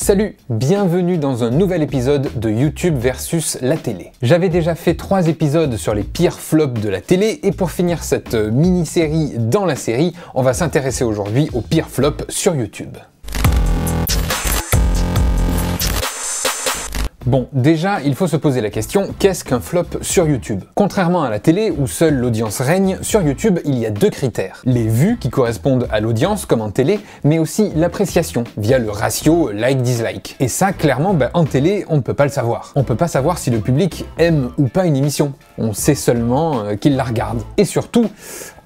Salut, bienvenue dans un nouvel épisode de YouTube versus la télé. J'avais déjà fait 3 épisodes sur les pires flops de la télé et pour finir cette mini-série dans la série, on va s'intéresser aujourd'hui aux pires flops sur YouTube. Bon, déjà, il faut se poser la question, qu'est-ce qu'un flop sur YouTube? Contrairement à la télé, où seule l'audience règne, sur YouTube, il y a 2 critères. Les vues, qui correspondent à l'audience, comme en télé, mais aussi l'appréciation, via le ratio like-dislike. Et ça, clairement, en télé, on ne peut pas le savoir. On peut pas savoir si le public aime ou pas une émission. On sait seulement qu'il la regarde. Et surtout,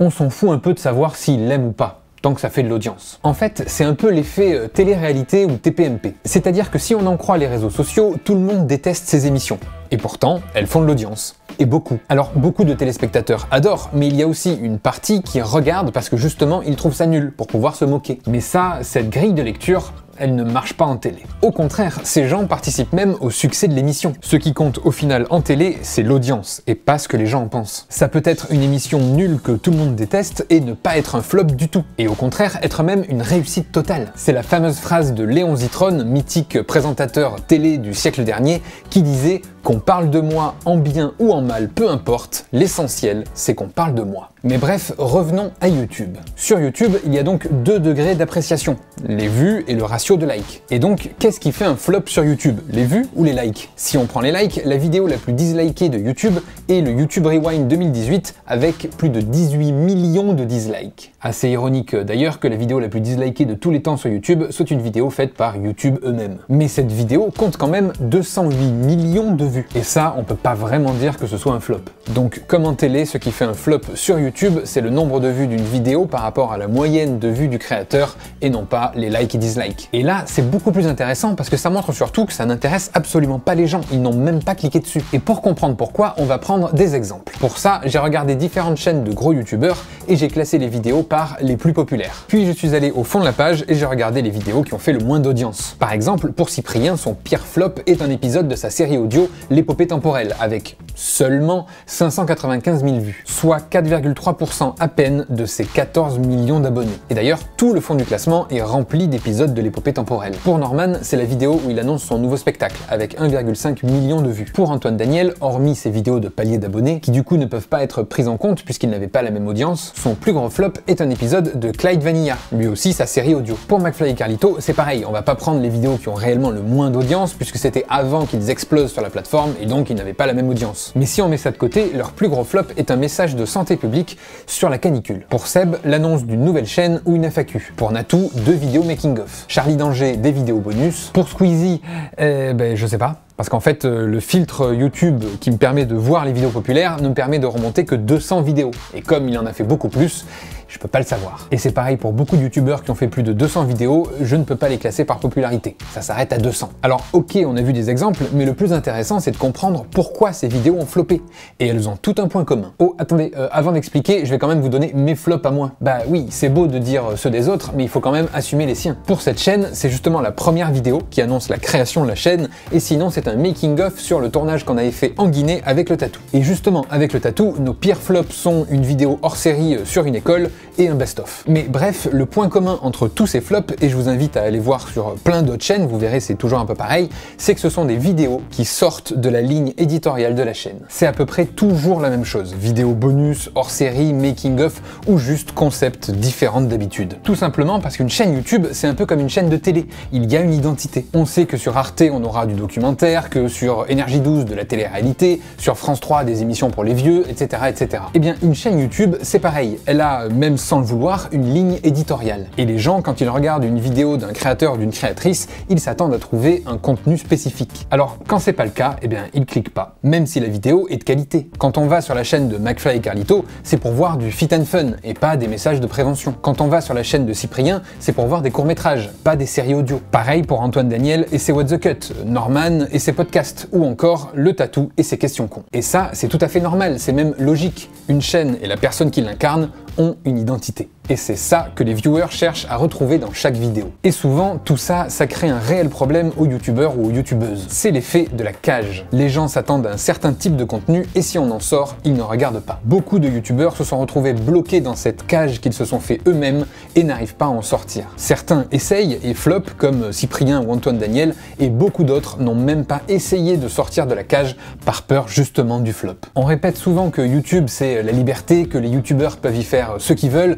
on s'en fout un peu de savoir s'il l'aime ou pas, tant que ça fait de l'audience. En fait, c'est un peu l'effet télé-réalité ou TPMP. C'est-à-dire que si on en croit les réseaux sociaux, tout le monde déteste ces émissions. Et pourtant, elles font de l'audience. Et beaucoup. Alors, beaucoup de téléspectateurs adorent, mais il y a aussi une partie qui regarde parce que justement, ils trouvent ça nul, pour pouvoir se moquer. Mais ça, cette grille de lecture, elle ne marche pas en télé. Au contraire, ces gens participent même au succès de l'émission. Ce qui compte au final en télé, c'est l'audience, et pas ce que les gens en pensent. Ça peut être une émission nulle que tout le monde déteste, et ne pas être un flop du tout. Et au contraire, être même une réussite totale. C'est la fameuse phrase de Léon Zitrone, mythique présentateur télé du siècle dernier, qui disait « Qu'on parle de moi en bien ou en mal, peu importe, l'essentiel, c'est qu'on parle de moi ». Mais bref, revenons à YouTube. Sur YouTube, il y a donc 2 degrés d'appréciation, les vues et le ratio de likes. Et donc, qu'est-ce qui fait un flop sur YouTube? Les vues ou les likes? Si on prend les likes, la vidéo la plus dislikée de YouTube est le YouTube Rewind 2018 avec plus de 18 millions de dislikes. Assez ironique d'ailleurs que la vidéo la plus dislikée de tous les temps sur YouTube soit une vidéo faite par YouTube eux-mêmes. Mais cette vidéo compte quand même 208 millions de vues. Et ça, on peut pas vraiment dire que ce soit un flop. Donc, comme en télé, ce qui fait un flop sur YouTube, c'est le nombre de vues d'une vidéo par rapport à la moyenne de vues du créateur et non pas les likes et dislikes. Et là, c'est beaucoup plus intéressant parce que ça montre surtout que ça n'intéresse absolument pas les gens, ils n'ont même pas cliqué dessus. Et pour comprendre pourquoi, on va prendre des exemples. Pour ça, j'ai regardé différentes chaînes de gros youtubeurs et j'ai classé les vidéos par les plus populaires. Puis je suis allé au fond de la page et j'ai regardé les vidéos qui ont fait le moins d'audience. Par exemple, pour Cyprien, son pire flop est un épisode de sa série audio L'épopée temporelle, avec seulement 595 000 vues, soit 4,3% à peine de ses 14 millions d'abonnés. Et d'ailleurs, tout le fond du classement est rempli d'épisodes de l'épopée temporelle. Pour Norman, c'est la vidéo où il annonce son nouveau spectacle, avec 1,5 million de vues. Pour Antoine Daniel, hormis ses vidéos de palier d'abonnés, qui du coup ne peuvent pas être prises en compte puisqu'ils n'avaient pas la même audience, son plus gros flop est un épisode de Clyde Vanilla, lui aussi sa série audio. Pour McFly et Carlito, c'est pareil, on va pas prendre les vidéos qui ont réellement le moins d'audience puisque c'était avant qu'ils explosent sur la plateforme et donc ils n'avaient pas la même audience. Mais si on met ça de côté, leur plus gros flop est un message de santé publique sur la canicule. Pour Seb, l'annonce d'une nouvelle chaîne ou une FAQ. Pour Natou, 2 vidéos making-of. Charlie Danger, des vidéos bonus. Pour Squeezie, je sais pas. Parce qu'en fait, le filtre YouTube qui me permet de voir les vidéos populaires ne me permet de remonter que 200 vidéos. Et comme il en a fait beaucoup plus, je peux pas le savoir. Et c'est pareil pour beaucoup de youtubeurs qui ont fait plus de 200 vidéos, je ne peux pas les classer par popularité. Ça s'arrête à 200. Alors ok, on a vu des exemples, mais le plus intéressant c'est de comprendre pourquoi ces vidéos ont floppé. Et elles ont tout un point commun. Oh, attendez, avant d'expliquer, je vais quand même vous donner mes flops à moi. Bah oui, c'est beau de dire ceux des autres, mais il faut quand même assumer les siens. Pour cette chaîne, c'est justement la première vidéo qui annonce la création de la chaîne, et sinon c'est un making-of sur le tournage qu'on avait fait en Guinée avec le tatou. Et justement, avec le tatou, nos pires flops sont une vidéo hors série sur une école, et un best-of. Mais bref, le point commun entre tous ces flops, et je vous invite à aller voir sur plein d'autres chaînes, vous verrez c'est toujours un peu pareil, c'est que ce sont des vidéos qui sortent de la ligne éditoriale de la chaîne. C'est à peu près toujours la même chose, vidéos bonus, hors série, making-of, ou juste concepts différentes d'habitude. Tout simplement parce qu'une chaîne YouTube, c'est un peu comme une chaîne de télé, il y a une identité. On sait que sur Arte, on aura du documentaire, que sur Énergie 12, de la télé-réalité, sur France 3, des émissions pour les vieux, etc., etc. Eh bien, une chaîne YouTube, c'est pareil, elle a, même sans le vouloir, une ligne éditoriale. Et les gens, quand ils regardent une vidéo d'un créateur ou d'une créatrice, ils s'attendent à trouver un contenu spécifique. Alors, quand c'est pas le cas, eh bien, ils cliquent pas, même si la vidéo est de qualité. Quand on va sur la chaîne de McFly et Carlito, c'est pour voir du fit and fun, et pas des messages de prévention. Quand on va sur la chaîne de Cyprien, c'est pour voir des courts-métrages, pas des séries audio. Pareil pour Antoine Daniel et ses What the Cut, Norman et ses podcasts, ou encore le tatou et ses questions cons. Et ça, c'est tout à fait normal, c'est même logique. Une chaîne et la personne qui l'incarne ont une identité. Et c'est ça que les viewers cherchent à retrouver dans chaque vidéo. Et souvent, tout ça, ça crée un réel problème aux youtubeurs ou aux youtubeuses. C'est l'effet de la cage. Les gens s'attendent à un certain type de contenu et si on en sort, ils ne regardent pas. Beaucoup de youtubeurs se sont retrouvés bloqués dans cette cage qu'ils se sont fait eux-mêmes et n'arrivent pas à en sortir. Certains essayent et flopent comme Cyprien ou Antoine Daniel et beaucoup d'autres n'ont même pas essayé de sortir de la cage par peur justement du flop. On répète souvent que YouTube c'est la liberté, que les youtubeurs peuvent y faire ce qu'ils veulent,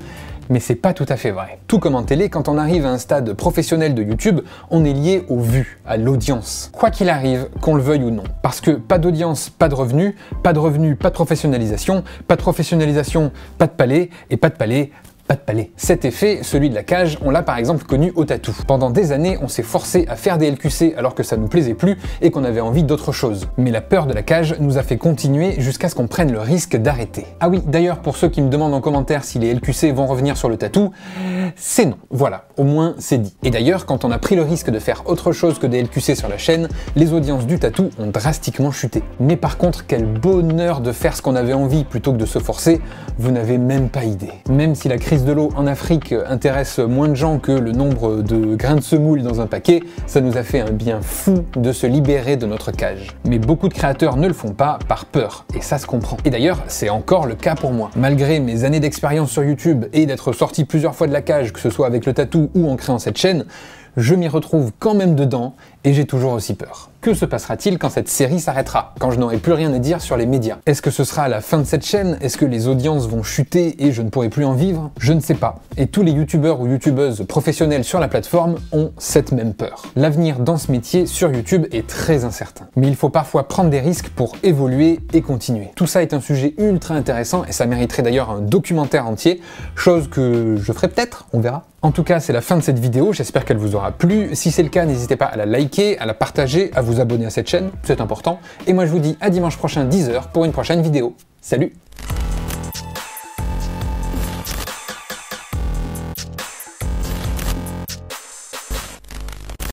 mais c'est pas tout à fait vrai. Tout comme en télé, quand on arrive à un stade professionnel de YouTube, on est lié aux vues, à l'audience. Quoi qu'il arrive, qu'on le veuille ou non. Parce que pas d'audience, pas de revenus, pas de revenus, pas de professionnalisation, pas de professionnalisation, pas de palais, et pas de palais, pas de palais. Cet effet, celui de la cage, on l'a par exemple connu au tatou. Pendant des années, on s'est forcé à faire des LQC alors que ça nous plaisait plus et qu'on avait envie d'autre chose. Mais la peur de la cage nous a fait continuer jusqu'à ce qu'on prenne le risque d'arrêter. Ah oui, d'ailleurs, pour ceux qui me demandent en commentaire si les LQC vont revenir sur le tatou, c'est non. Voilà, au moins c'est dit. Et d'ailleurs, quand on a pris le risque de faire autre chose que des LQC sur la chaîne, les audiences du tatou ont drastiquement chuté. Mais par contre, quel bonheur de faire ce qu'on avait envie plutôt que de se forcer, vous n'avez même pas idée. Même si la crise de l'eau en Afrique intéresse moins de gens que le nombre de grains de semoule dans un paquet, ça nous a fait un bien fou de se libérer de notre cage. Mais beaucoup de créateurs ne le font pas par peur, et ça se comprend. Et d'ailleurs, c'est encore le cas pour moi. Malgré mes années d'expérience sur YouTube et d'être sorti plusieurs fois de la cage, que ce soit avec le tatou ou en créant cette chaîne, je m'y retrouve quand même dedans et j'ai toujours aussi peur. Que se passera-t-il quand cette série s'arrêtera? Quand je n'aurai plus rien à dire sur les médias? Est-ce que ce sera la fin de cette chaîne? Est-ce que les audiences vont chuter et je ne pourrai plus en vivre? Je ne sais pas. Et tous les youtubeurs ou youtubeuses professionnels sur la plateforme ont cette même peur. L'avenir dans ce métier sur YouTube est très incertain. Mais il faut parfois prendre des risques pour évoluer et continuer. Tout ça est un sujet ultra intéressant et ça mériterait d'ailleurs un documentaire entier, chose que je ferai peut-être, on verra. En tout cas, c'est la fin de cette vidéo, j'espère qu'elle vous aura plu. Si c'est le cas, n'hésitez pas à la liker, à la partager, à vous abonner à cette chaîne, c'est important. Et moi je vous dis à dimanche prochain 10h pour une prochaine vidéo. Salut!